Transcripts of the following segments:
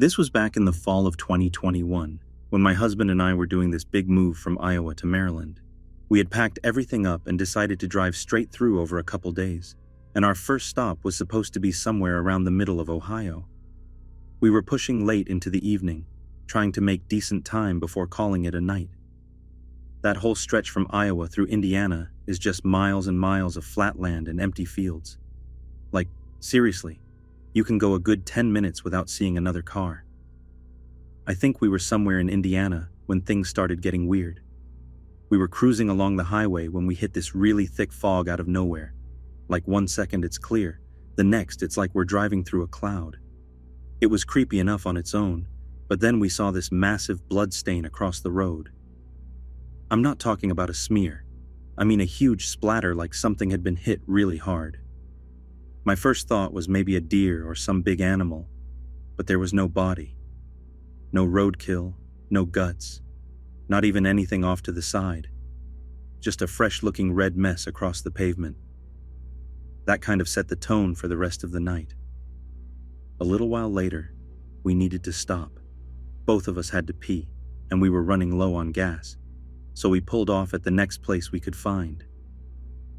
This was back in the fall of 2021, when my husband and I were doing this big move from Iowa to Maryland. We had packed everything up and decided to drive straight through over a couple days, and our first stop was supposed to be somewhere around the middle of Ohio. We were pushing late into the evening, trying to make decent time before calling it a night. That whole stretch from Iowa through Indiana is just miles and miles of flat land and empty fields. Like, seriously, you can go a good 10 minutes without seeing another car. I think we were somewhere in Indiana when things started getting weird. We were cruising along the highway when we hit this really thick fog out of nowhere. Like 1 second it's clear, the next it's like we're driving through a cloud. It was creepy enough on its own, but then we saw this massive blood stain across the road. I'm not talking about a smear. I mean a huge splatter like something had been hit really hard. My first thought was maybe a deer or some big animal, but there was no body. No roadkill, no guts, not even anything off to the side. Just a fresh-looking red mess across the pavement. That kind of set the tone for the rest of the night. A little while later, we needed to stop. Both of us had to pee, and we were running low on gas, so we pulled off at the next place we could find.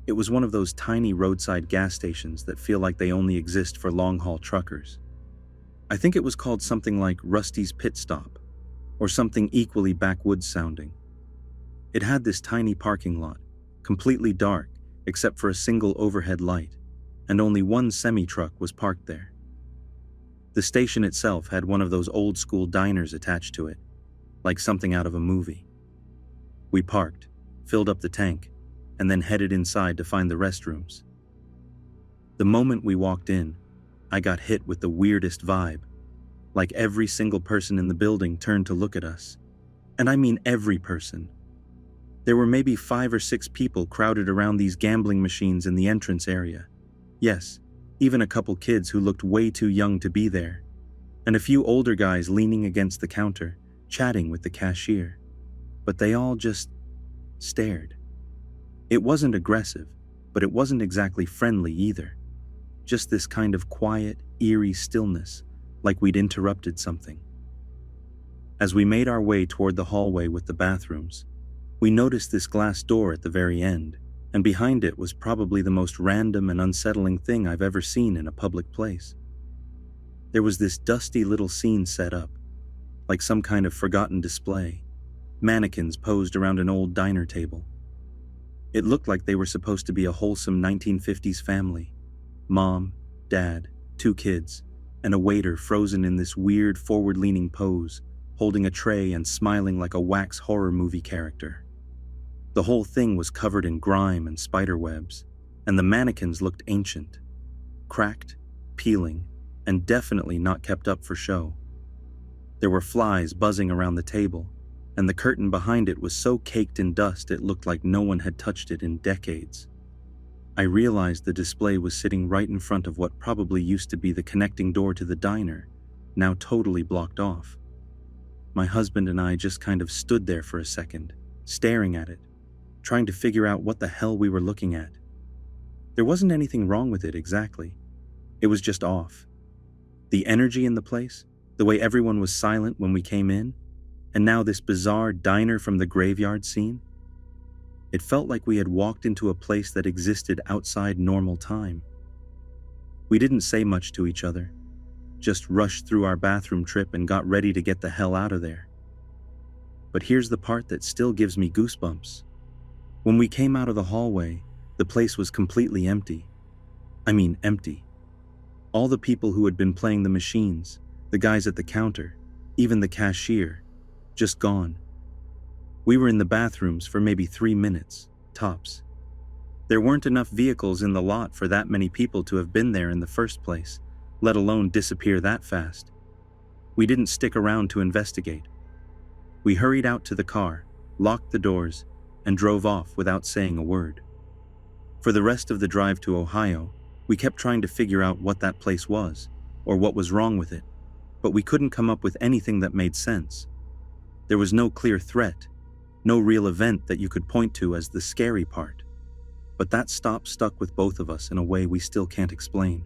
It was one of those tiny roadside gas stations that feel like they only exist for long-haul truckers. I think it was called something like Rusty's Pit Stop, or something equally backwoods sounding. It had this tiny parking lot, completely dark except for a single overhead light, and only one semi-truck was parked there. The station itself had one of those old-school diners attached to it, like something out of a movie. We parked, filled up the tank, and then headed inside to find the restrooms. The moment we walked in, I got hit with the weirdest vibe. Like every single person in the building turned to look at us. And I mean every person. There were maybe 5 or 6 people crowded around these gambling machines in the entrance area. Yes, even a couple kids who looked way too young to be there. And a few older guys leaning against the counter, chatting with the cashier. But they all just stared. It wasn't aggressive, but it wasn't exactly friendly either. Just this kind of quiet, eerie stillness, like we'd interrupted something. As we made our way toward the hallway with the bathrooms, we noticed this glass door at the very end, and behind it was probably the most random and unsettling thing I've ever seen in a public place. There was this dusty little scene set up, like some kind of forgotten display, mannequins posed around an old diner table. It looked like they were supposed to be a wholesome 1950s family. Mom, dad, 2 kids, and a waiter frozen in this weird forward-leaning pose, holding a tray and smiling like a wax horror movie character. The whole thing was covered in grime and spider webs, and the mannequins looked ancient, cracked, peeling, and definitely not kept up for show. There were flies buzzing around the table, and the curtain behind it was so caked in dust it looked like no one had touched it in decades. I realized the display was sitting right in front of what probably used to be the connecting door to the diner, now totally blocked off. My husband and I just kind of stood there for a second, staring at it, trying to figure out what the hell we were looking at. There wasn't anything wrong with it exactly. It was just off. The energy in the place, the way everyone was silent when we came in, and now this bizarre diner from the graveyard scene. It felt like we had walked into a place that existed outside normal time. We didn't say much to each other, just rushed through our bathroom trip and got ready to get the hell out of there. But here's the part that still gives me goosebumps. When we came out of the hallway, the place was completely empty. I mean empty. All the people who had been playing the machines, the guys at the counter, even the cashier, just gone. We were in the bathrooms for maybe 3 minutes, tops. There weren't enough vehicles in the lot for that many people to have been there in the first place, let alone disappear that fast. We didn't stick around to investigate. We hurried out to the car, locked the doors, and drove off without saying a word. For the rest of the drive to Ohio, we kept trying to figure out what that place was, or what was wrong with it, but we couldn't come up with anything that made sense. There was no clear threat, no real event that you could point to as the scary part. But that stop stuck with both of us in a way we still can't explain.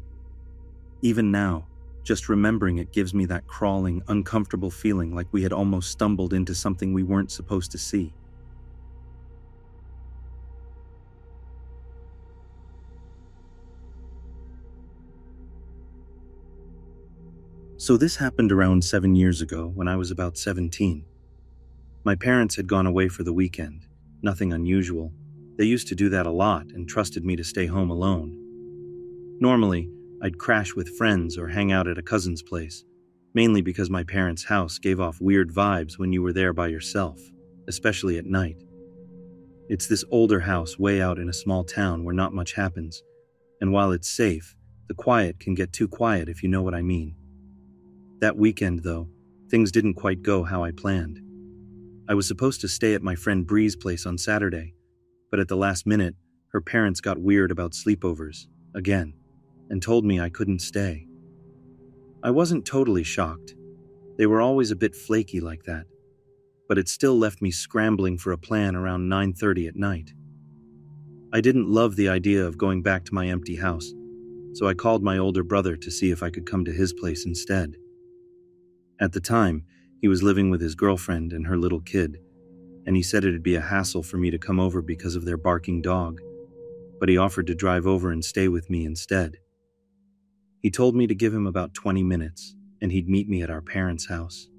Even now, Just remembering it gives me that crawling, uncomfortable feeling like we had almost stumbled into something we weren't supposed to see. So this happened around 7 years ago when I was about 17. My parents had gone away for the weekend. Nothing unusual. They used to do that a lot and trusted me to stay home alone. Normally, I'd crash with friends or hang out at a cousin's place, mainly because my parents' house gave off weird vibes when you were there by yourself, especially at night. It's this older house way out in a small town where not much happens, and while it's safe, the quiet can get too quiet if you know what I mean. That weekend, though, things didn't quite go how I planned. I was supposed to stay at my friend Bree's place on Saturday, but at the last minute, her parents got weird about sleepovers, again, and told me I couldn't stay. I wasn't totally shocked. They were always a bit flaky like that, but it still left me scrambling for a plan around 9:30 at night. I didn't love the idea of going back to my empty house, so I called my older brother to see if I could come to his place instead. At the time, he was living with his girlfriend and her little kid, and he said it'd be a hassle for me to come over because of their barking dog, but he offered to drive over and stay with me instead. He told me to give him about 20 minutes, and he'd meet me at our parents' house.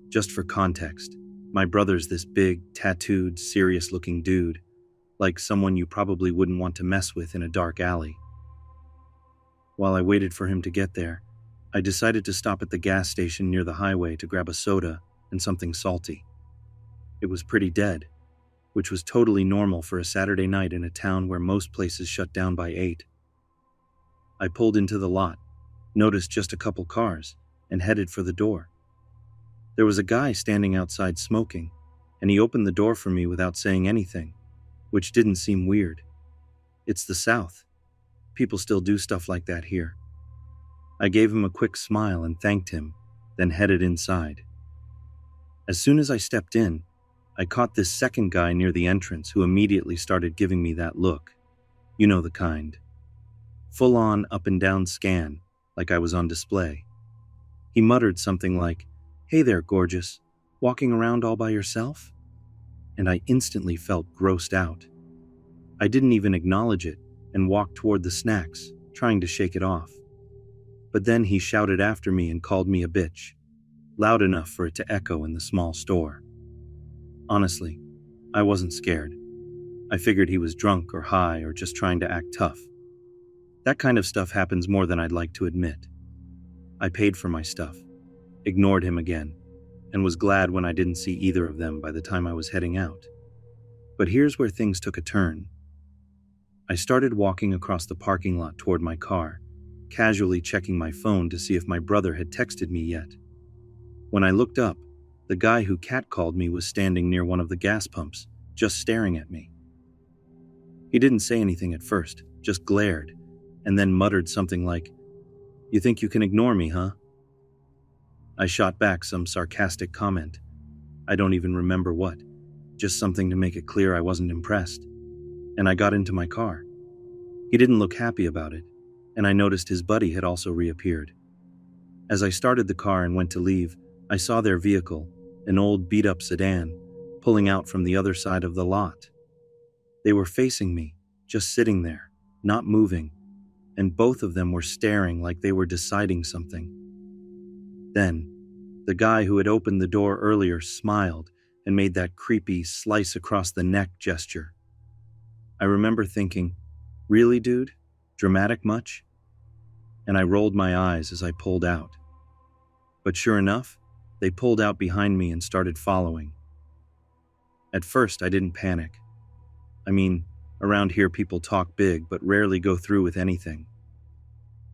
Just for context, my brother's this big, tattooed, serious-looking dude, like someone you probably wouldn't want to mess with in a dark alley. While I waited for him to get there, I decided to stop at the gas station near the highway to grab a soda and something salty. It was pretty dead, which was totally normal for a Saturday night in a town where most places shut down by 8. I pulled into the lot, noticed just a couple cars, and headed for the door. There was a guy standing outside smoking, and he opened the door for me without saying anything, which didn't seem weird. It's the South. People still do stuff like that here. I gave him a quick smile and thanked him, then headed inside. As soon as I stepped in, I caught this second guy near the entrance who immediately started giving me that look. You know the kind. Full-on up-and-down scan, like I was on display. He muttered something like, "Hey there, gorgeous. Walking around all by yourself?" And I instantly felt grossed out. I didn't even acknowledge it and walked toward the snacks, trying to shake it off. But then he shouted after me and called me a bitch, loud enough for it to echo in the small store. Honestly, I wasn't scared. I figured he was drunk or high or just trying to act tough. That kind of stuff happens more than I'd like to admit. I paid for my stuff, ignored him again, and was glad when I didn't see either of them by the time I was heading out. But here's where things took a turn. I started walking across the parking lot toward my car, casually checking my phone to see if my brother had texted me yet. When I looked up, the guy who catcalled me was standing near one of the gas pumps, just staring at me. He didn't say anything at first, just glared, and then muttered something like, "You think you can ignore me, huh?" I shot back some sarcastic comment. I don't even remember what, just something to make it clear I wasn't impressed. And I got into my car. He didn't look happy about it, and I noticed his buddy had also reappeared. As I started the car and went to leave, I saw their vehicle, an old beat-up sedan, pulling out from the other side of the lot. They were facing me, just sitting there, not moving, and both of them were staring like they were deciding something. Then, the guy who had opened the door earlier smiled and made that creepy slice-across-the-neck gesture. I remember thinking, "Really, dude? Dramatic much?" And I rolled my eyes as I pulled out. But sure enough, they pulled out behind me and started following. At first, I didn't panic. I mean, around here people talk big but rarely go through with anything.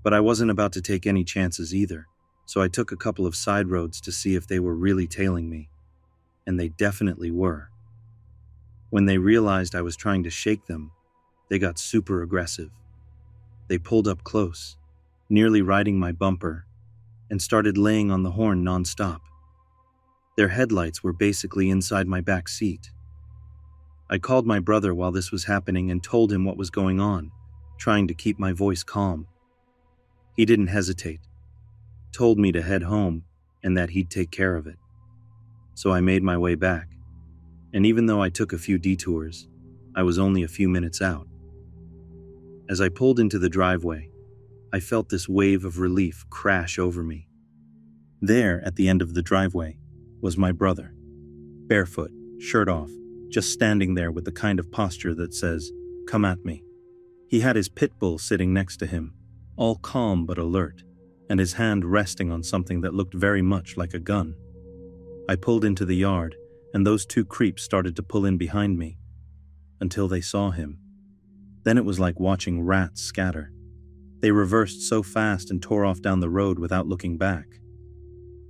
But I wasn't about to take any chances either, so I took a couple of side roads to see if they were really tailing me. And they definitely were. When they realized I was trying to shake them, they got super aggressive. They pulled up close, nearly riding my bumper, and started laying on the horn nonstop. Their headlights were basically inside my back seat. I called my brother while this was happening and told him what was going on, trying to keep my voice calm. He didn't hesitate. told me to head home and that he'd take care of it. So I made my way back, and even though I took a few detours, I was only a few minutes out. As I pulled into the driveway, I felt this wave of relief crash over me. There, at the end of the driveway, was my brother, barefoot, shirt off, just standing there with the kind of posture that says, "Come at me." He had his pit bull sitting next to him, all calm but alert, and his hand resting on something that looked very much like a gun. I pulled into the yard, and those two creeps started to pull in behind me, until they saw him. Then it was like watching rats scatter. They reversed so fast and tore off down the road without looking back.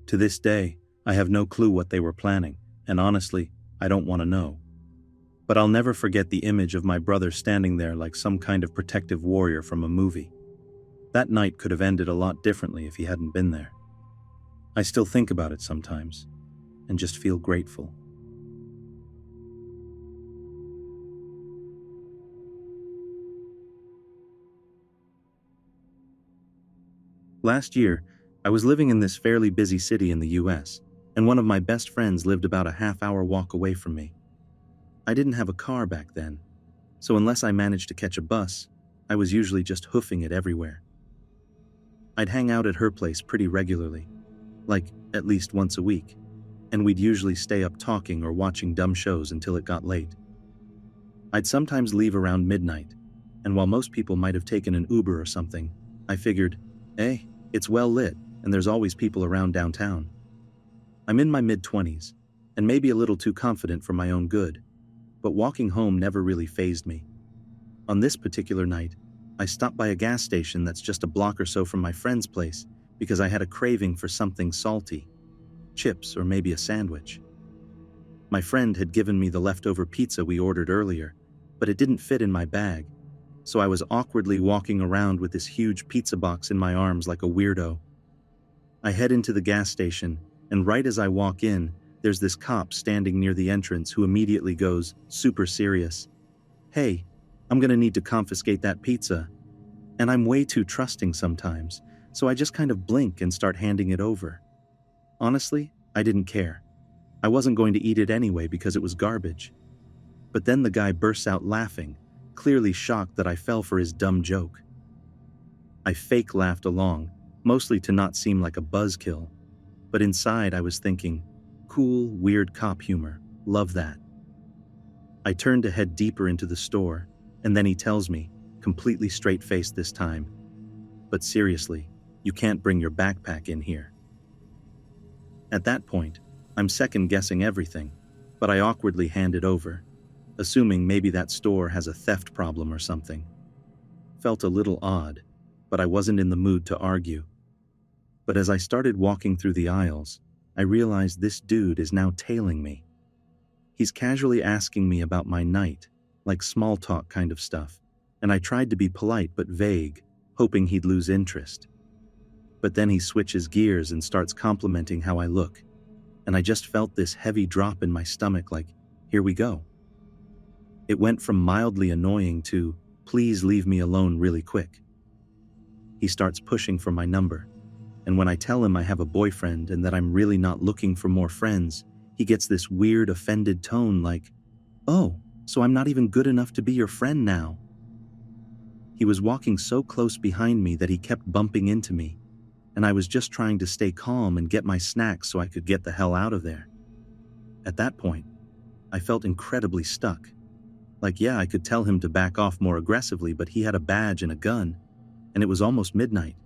To this day, I have no clue what they were planning, and honestly, I don't want to know. But I'll never forget the image of my brother standing there like some kind of protective warrior from a movie. That night could have ended a lot differently if he hadn't been there. I still think about it sometimes, and just feel grateful. Last year, I was living in this fairly busy city in the US, and one of my best friends lived about a half-hour walk away from me. I didn't have a car back then, so unless I managed to catch a bus, I was usually just hoofing it everywhere. I'd hang out at her place pretty regularly, like at least once a week, and we'd usually stay up talking or watching dumb shows until it got late. I'd sometimes leave around midnight, and while most people might have taken an Uber or something, I figured, hey, it's well lit, and there's always people around downtown. I'm in my mid-20s, and maybe a little too confident for my own good, but walking home never really fazed me. On this particular night, I stopped by a gas station that's just a block or so from my friend's place because I had a craving for something salty, chips or maybe a sandwich. My friend had given me the leftover pizza we ordered earlier, but it didn't fit in my bag, so I was awkwardly walking around with this huge pizza box in my arms like a weirdo. I head into the gas station, and right as I walk in, there's this cop standing near the entrance who immediately goes, super serious, "Hey, I'm gonna need to confiscate that pizza." And I'm way too trusting sometimes, so I just kind of blink and start handing it over. Honestly, I didn't care. I wasn't going to eat it anyway because it was garbage. But then the guy bursts out laughing, clearly shocked that I fell for his dumb joke. I fake laughed along, mostly to not seem like a buzzkill, but inside I was thinking, cool, weird cop humor, love that. I turn to head deeper into the store, and then he tells me, completely straight-faced this time, "But seriously, you can't bring your backpack in here." At that point, I'm second-guessing everything, but I awkwardly hand it over, assuming maybe that store has a theft problem or something. Felt a little odd, but I wasn't in the mood to argue. But as I started walking through the aisles, I realized this dude is now tailing me. He's casually asking me about my night, like small talk kind of stuff, and I tried to be polite but vague, hoping he'd lose interest. But then he switches gears and starts complimenting how I look, and I just felt this heavy drop in my stomach like, here we go. It went from mildly annoying to, please leave me alone really quick. He starts pushing for my number, and when I tell him I have a boyfriend and that I'm really not looking for more friends, he gets this weird offended tone like, "Oh, so I'm not even good enough to be your friend now." He was walking so close behind me that he kept bumping into me, and I was just trying to stay calm and get my snacks so I could get the hell out of there. At that point, I felt incredibly stuck. Like, yeah, I could tell him to back off more aggressively, but he had a badge and a gun, and it was almost midnight.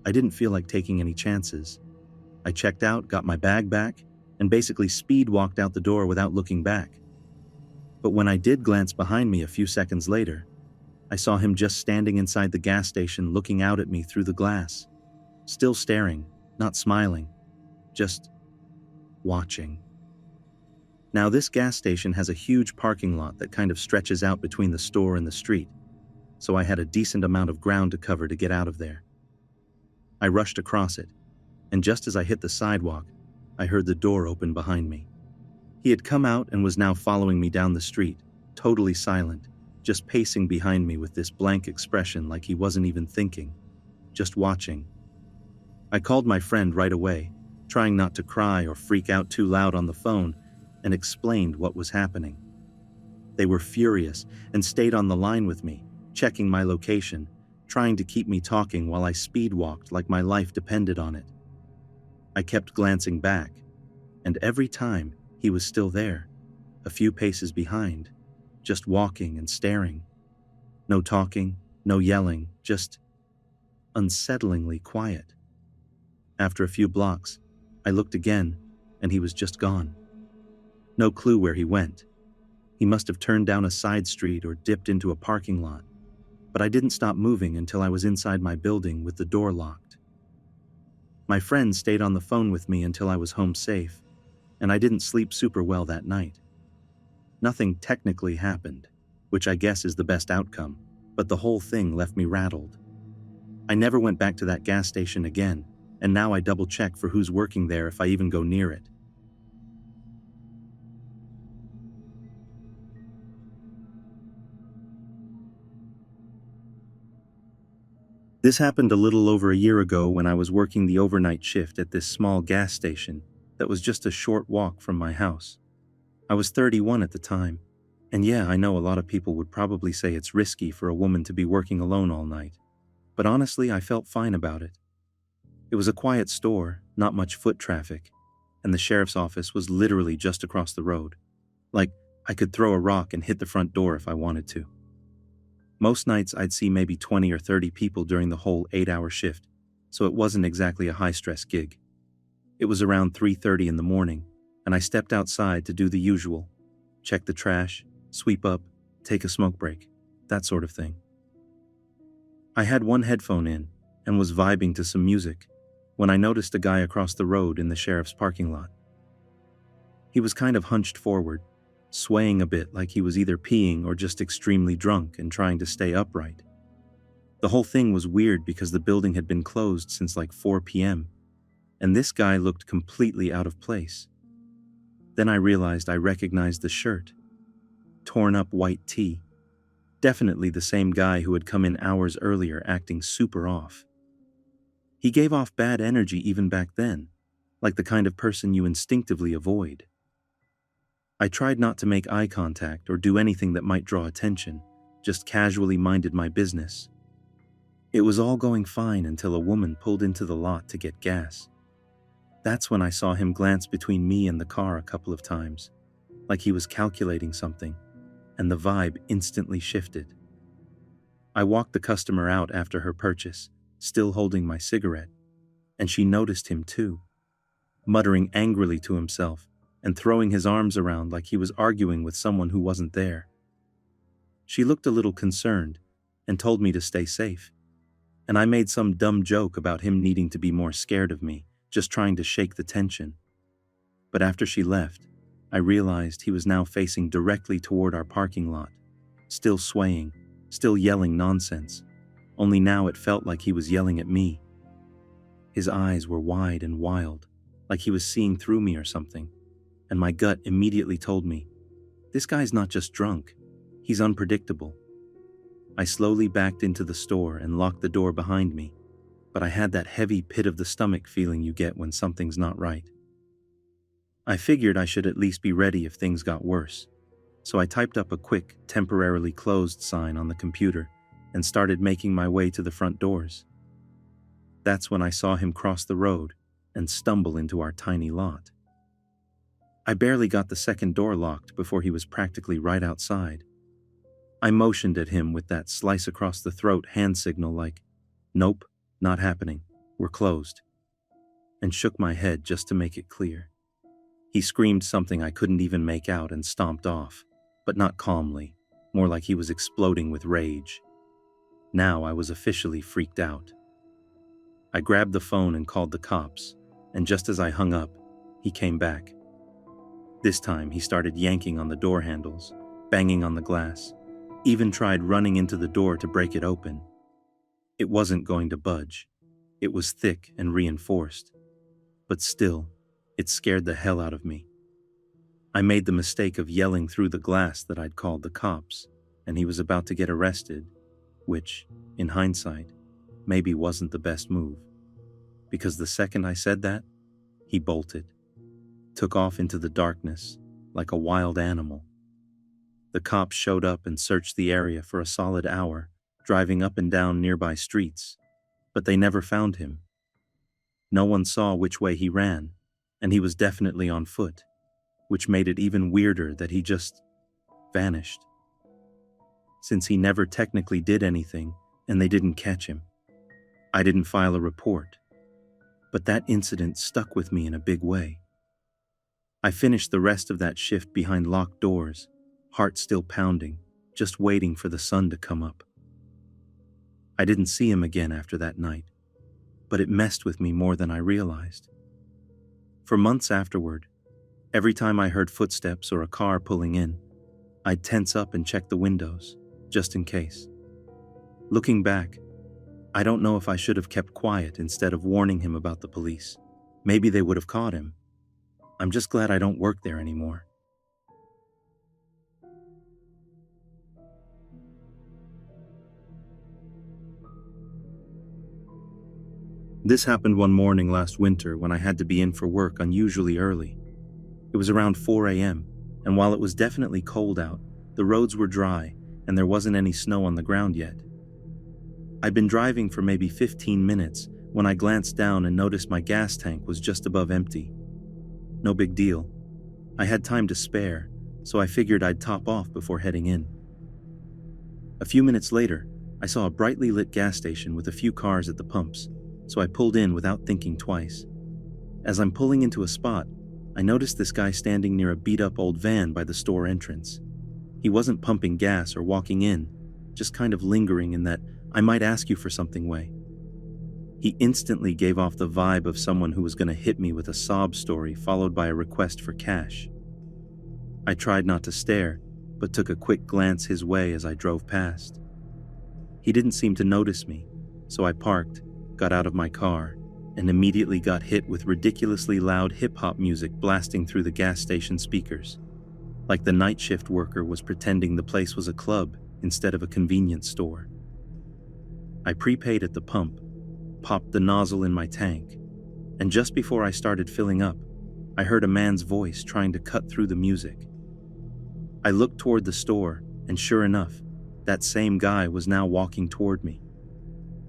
I didn't feel like taking any chances. I checked out, got my bag back, and basically speed walked out the door without looking back. But when I did glance behind me a few seconds later, I saw him just standing inside the gas station looking out at me through the glass. Still staring, not smiling, just watching. Now this gas station has a huge parking lot that kind of stretches out between the store and the street, so I had a decent amount of ground to cover to get out of there. I rushed across it, and just as I hit the sidewalk, I heard the door open behind me. He had come out and was now following me down the street, totally silent, just pacing behind me with this blank expression like he wasn't even thinking, just watching. I called my friend right away, trying not to cry or freak out too loud on the phone, and explained what was happening. They were furious and stayed on the line with me, checking my location, trying to keep me talking while I speed walked like my life depended on it. I kept glancing back, and every time he was still there, a few paces behind, just walking and staring. No talking, no yelling, just unsettlingly quiet. After a few blocks, I looked again, and he was just gone. No clue where he went. He must have turned down a side street or dipped into a parking lot. But I didn't stop moving until I was inside my building with the door locked. My friend stayed on the phone with me until I was home safe, and I didn't sleep super well that night. Nothing technically happened, which I guess is the best outcome, but the whole thing left me rattled. I never went back to that gas station again, and now I double-check for who's working there if I even go near it. This happened a little over a year ago when I was working the overnight shift at this small gas station that was just a short walk from my house. I was 31 at the time, and yeah, I know a lot of people would probably say it's risky for a woman to be working alone all night, but honestly, I felt fine about it. It was a quiet store, not much foot traffic, and the sheriff's office was literally just across the road. Like, I could throw a rock and hit the front door if I wanted to. Most nights I'd see maybe 20 or 30 people during the whole 8-hour shift, so it wasn't exactly a high-stress gig. It was around 3:30 in the morning, and I stepped outside to do the usual, check the trash, sweep up, take a smoke break, that sort of thing. I had one headphone in and was vibing to some music when I noticed a guy across the road in the sheriff's parking lot. He was kind of hunched forward, swaying a bit like he was either peeing or just extremely drunk and trying to stay upright. The whole thing was weird because the building had been closed since like 4 p.m., and this guy looked completely out of place. Then I realized I recognized the shirt. Torn up white tee. Definitely the same guy who had come in hours earlier acting super off. He gave off bad energy even back then, like the kind of person you instinctively avoid. I tried not to make eye contact or do anything that might draw attention, just casually minded my business. It was all going fine until a woman pulled into the lot to get gas. That's when I saw him glance between me and the car a couple of times, like he was calculating something, and the vibe instantly shifted. I walked the customer out after her purchase, still holding my cigarette, and she noticed him too, muttering angrily to himself and throwing his arms around like he was arguing with someone who wasn't there. She looked a little concerned and told me to stay safe, and I made some dumb joke about him needing to be more scared of me, just trying to shake the tension. But after she left, I realized he was now facing directly toward our parking lot, still swaying, still yelling nonsense, only now it felt like he was yelling at me. His eyes were wide and wild, like he was seeing through me or something, and my gut immediately told me, this guy's not just drunk, he's unpredictable. I slowly backed into the store and locked the door behind me, but I had that heavy pit-of-the-stomach feeling you get when something's not right. I figured I should at least be ready if things got worse, so I typed up a quick, temporarily closed sign on the computer and started making my way to the front doors. That's when I saw him cross the road and stumble into our tiny lot. I barely got the second door locked before he was practically right outside. I motioned at him with that slice-across-the-throat hand signal like, nope, not happening, we're closed, and shook my head just to make it clear. He screamed something I couldn't even make out and stomped off, but not calmly, more like he was exploding with rage. Now I was officially freaked out. I grabbed the phone and called the cops, and just as I hung up, he came back. This time he started yanking on the door handles, banging on the glass, even tried running into the door to break it open. It wasn't going to budge. It was thick and reinforced. But still, it scared the hell out of me. I made the mistake of yelling through the glass that I'd called the cops, and he was about to get arrested, which, in hindsight, maybe wasn't the best move. because the second I said that, he bolted, took off into the darkness like a wild animal. The cops showed up and searched the area for a solid hour, driving up and down nearby streets, but they never found him. No one saw which way he ran, and he was definitely on foot, which made it even weirder that he just vanished. Since he never technically did anything and they didn't catch him, I didn't file a report, but that incident stuck with me in a big way. I finished the rest of that shift behind locked doors, heart still pounding, just waiting for the sun to come up. I didn't see him again after that night, but it messed with me more than I realized. For months afterward, every time I heard footsteps or a car pulling in, I'd tense up and check the windows, just in case. Looking back, I don't know if I should have kept quiet instead of warning him about the police. Maybe they would have caught him. I'm just glad I don't work there anymore. This happened one morning last winter when I had to be in for work unusually early. It was around 4 a.m., and while it was definitely cold out, the roads were dry and there wasn't any snow on the ground yet. I'd been driving for maybe 15 minutes when I glanced down and noticed my gas tank was just above empty. No big deal. I had time to spare, so I figured I'd top off before heading in. A few minutes later, I saw a brightly lit gas station with a few cars at the pumps, so I pulled in without thinking twice. As I'm pulling into a spot, I noticed this guy standing near a beat-up old van by the store entrance. He wasn't pumping gas or walking in, just kind of lingering in that "I might ask you for something" way. He instantly gave off the vibe of someone who was going to hit me with a sob story followed by a request for cash. I tried not to stare, but took a quick glance his way as I drove past. He didn't seem to notice me, so I parked, got out of my car, and immediately got hit with ridiculously loud hip-hop music blasting through the gas station speakers, like the night shift worker was pretending the place was a club instead of a convenience store. I prepaid at the pump, popped the nozzle in my tank, and just before I started filling up, I heard a man's voice trying to cut through the music. I looked toward the store, and sure enough, that same guy was now walking toward me.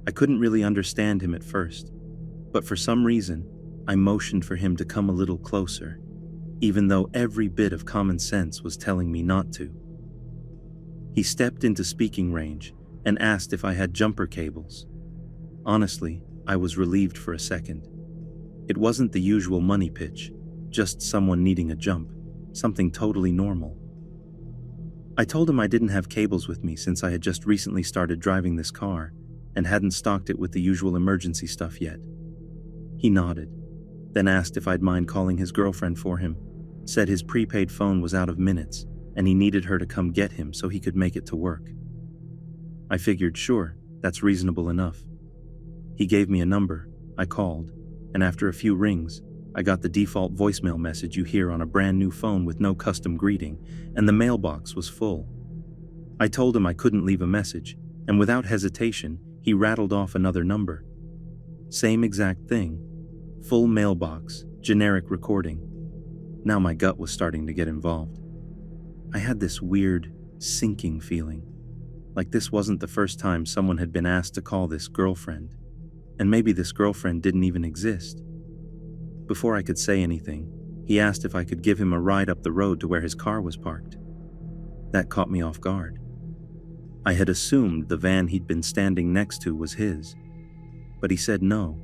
I couldn't really understand him at first, but for some reason, I motioned for him to come a little closer, even though every bit of common sense was telling me not to. He stepped into speaking range and asked if I had jumper cables. Honestly, I was relieved for a second. It wasn't the usual money pitch, just someone needing a jump, something totally normal. I told him I didn't have cables with me since I had just recently started driving this car and hadn't stocked it with the usual emergency stuff yet. He nodded, then asked if I'd mind calling his girlfriend for him, said his prepaid phone was out of minutes and he needed her to come get him so he could make it to work. I figured, sure, that's reasonable enough. He gave me a number, I called, and after a few rings, I got the default voicemail message you hear on a brand new phone with no custom greeting, and the mailbox was full. I told him I couldn't leave a message, and without hesitation, he rattled off another number. Same exact thing. Full mailbox, generic recording. Now my gut was starting to get involved. I had this weird, sinking feeling, like this wasn't the first time someone had been asked to call this girlfriend, and maybe this girlfriend didn't even exist. Before I could say anything, he asked if I could give him a ride up the road to where his car was parked. That caught me off guard. I had assumed the van he'd been standing next to was his, but he said no.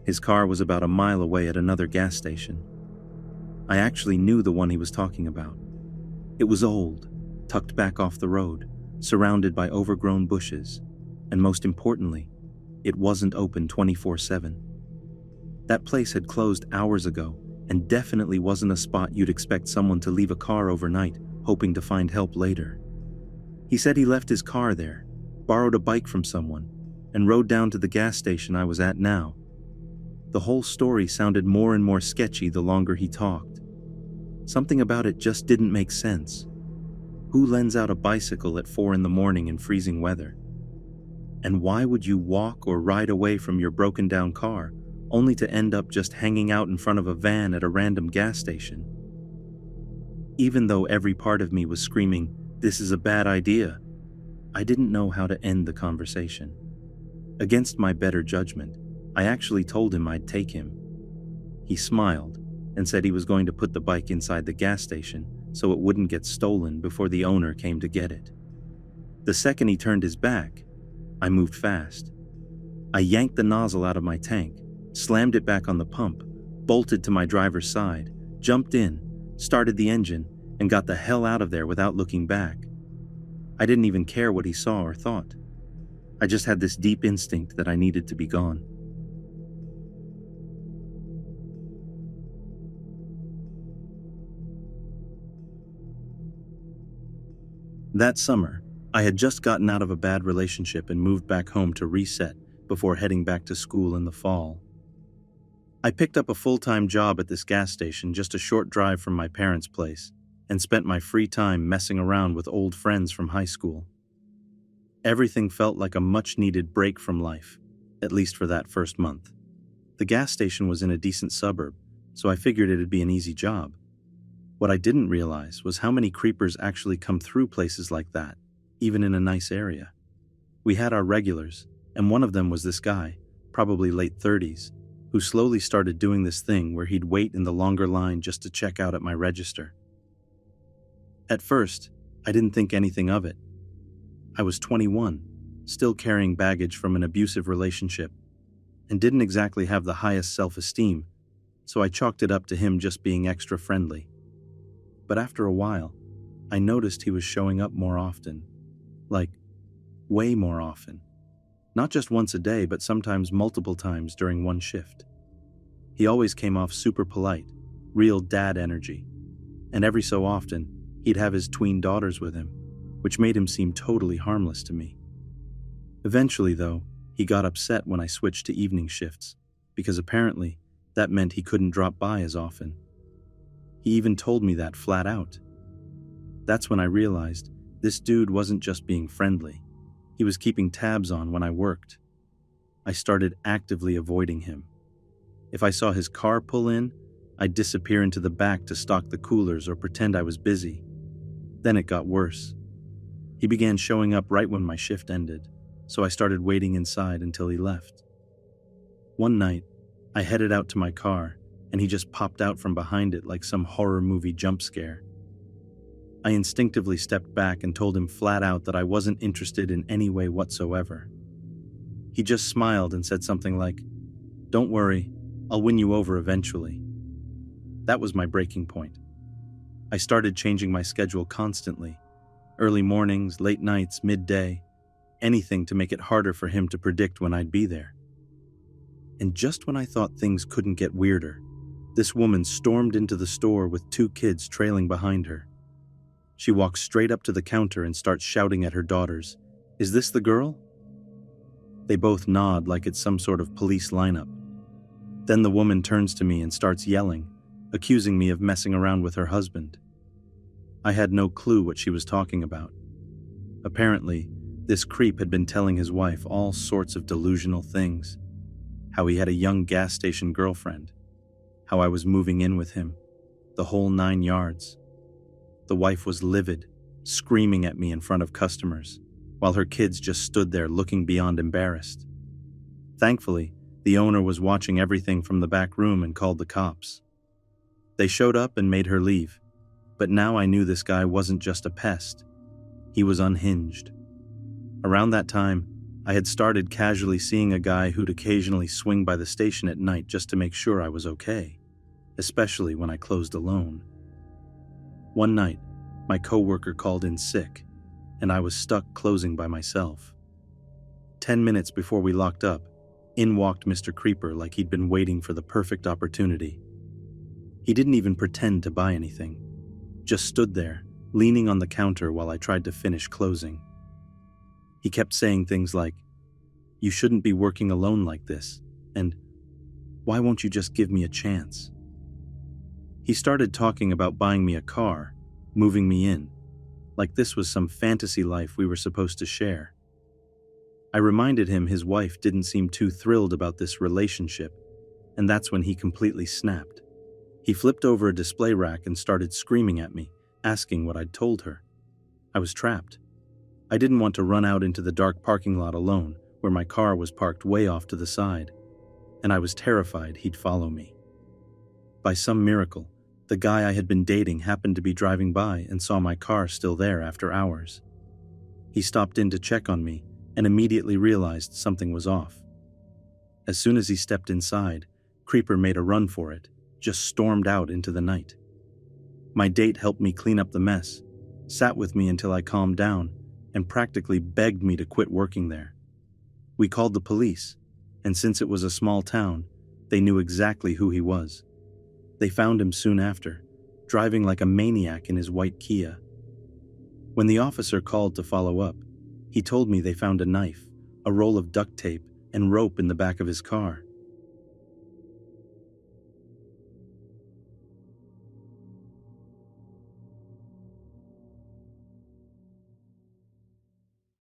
His car was about a mile away at another gas station. I actually knew the one he was talking about. It was old, tucked back off the road, surrounded by overgrown bushes, and most importantly, it wasn't open 24/7. That place had closed hours ago and definitely wasn't a spot you'd expect someone to leave a car overnight, hoping to find help later. He said he left his car there, borrowed a bike from someone, and rode down to the gas station I was at now. The whole story sounded more and more sketchy the longer he talked. Something about it just didn't make sense. Who lends out a bicycle at 4 a.m. in freezing weather? And why would you walk or ride away from your broken down car, only to end up just hanging out in front of a van at a random gas station. Even though every part of me was screaming, "This is a bad idea," I didn't know how to end the conversation. Against my better judgment, I actually told him I'd take him. He smiled and said he was going to put the bike inside the gas station so it wouldn't get stolen before the owner came to get it. The second he turned his back, I moved fast. I yanked the nozzle out of my tank, slammed it back on the pump, bolted to my driver's side, jumped in, started the engine, and got the hell out of there without looking back. I didn't even care what he saw or thought. I just had this deep instinct that I needed to be gone. That summer, I had just gotten out of a bad relationship and moved back home to reset before heading back to school in the fall. I picked up a full-time job at this gas station just a short drive from my parents' place and spent my free time messing around with old friends from high school. Everything felt like a much-needed break from life, at least for that first month. The gas station was in a decent suburb, so I figured it'd be an easy job. What I didn't realize was how many creepers actually come through places like that, even in a nice area. We had our regulars, and one of them was this guy, probably late 30s, who slowly started doing this thing where he'd wait in the longer line just to check out at my register. At first, I didn't think anything of it. I was 21, still carrying baggage from an abusive relationship, and didn't exactly have the highest self-esteem, so I chalked it up to him just being extra friendly. But after a while, I noticed he was showing up more often. Like, way more often. Not just once a day, but sometimes multiple times during one shift. He always came off super polite, real dad energy. And every so often, he'd have his tween daughters with him, which made him seem totally harmless to me. Eventually, though, he got upset when I switched to evening shifts, because apparently that meant he couldn't drop by as often. He even told me that flat out. That's when I realized this dude wasn't just being friendly. He was keeping tabs on when I worked. I started actively avoiding him. If I saw his car pull in, I'd disappear into the back to stock the coolers or pretend I was busy. Then it got worse. He began showing up right when my shift ended, so I started waiting inside until he left. One night, I headed out to my car, and he just popped out from behind it like some horror movie jump scare. I instinctively stepped back and told him flat out that I wasn't interested in any way whatsoever. He just smiled and said something like, "Don't worry, I'll win you over eventually." That was my breaking point. I started changing my schedule constantly. Early mornings, late nights, midday, anything to make it harder for him to predict when I'd be there. And just when I thought things couldn't get weirder, this woman stormed into the store with 2 kids trailing behind her. She walks straight up to the counter and starts shouting at her daughters, "Is this the girl?" They both nod like it's some sort of police lineup. Then the woman turns to me and starts yelling, accusing me of messing around with her husband. I had no clue what she was talking about. Apparently, this creep had been telling his wife all sorts of delusional things. How he had a young gas station girlfriend. How I was moving in with him. The whole 9 yards. The wife was livid, screaming at me in front of customers, while her kids just stood there looking beyond embarrassed. Thankfully, the owner was watching everything from the back room and called the cops. They showed up and made her leave, but now I knew this guy wasn't just a pest. He was unhinged. Around that time, I had started casually seeing a guy who'd occasionally swing by the station at night just to make sure I was okay, especially when I closed alone. One night, my coworker called in sick, and I was stuck closing by myself. 10 minutes before we locked up, in walked Mr. Creeper like he'd been waiting for the perfect opportunity. He didn't even pretend to buy anything, just stood there, leaning on the counter while I tried to finish closing. He kept saying things like, "You shouldn't be working alone like this," and "Why won't you just give me a chance?" He started talking about buying me a car, moving me in, like this was some fantasy life we were supposed to share. I reminded him his wife didn't seem too thrilled about this relationship, and that's when he completely snapped. He flipped over a display rack and started screaming at me, asking what I'd told her. I was trapped. I didn't want to run out into the dark parking lot alone, where my car was parked way off to the side, and I was terrified he'd follow me. By some miracle, the guy I had been dating happened to be driving by and saw my car still there after hours. He stopped in to check on me and immediately realized something was off. As soon as he stepped inside, Creeper made a run for it, just stormed out into the night. My date helped me clean up the mess, sat with me until I calmed down, and practically begged me to quit working there. We called the police, and since it was a small town, they knew exactly who he was. They found him soon after, driving like a maniac in his white Kia. When the officer called to follow up, he told me they found a knife, a roll of duct tape, and rope in the back of his car.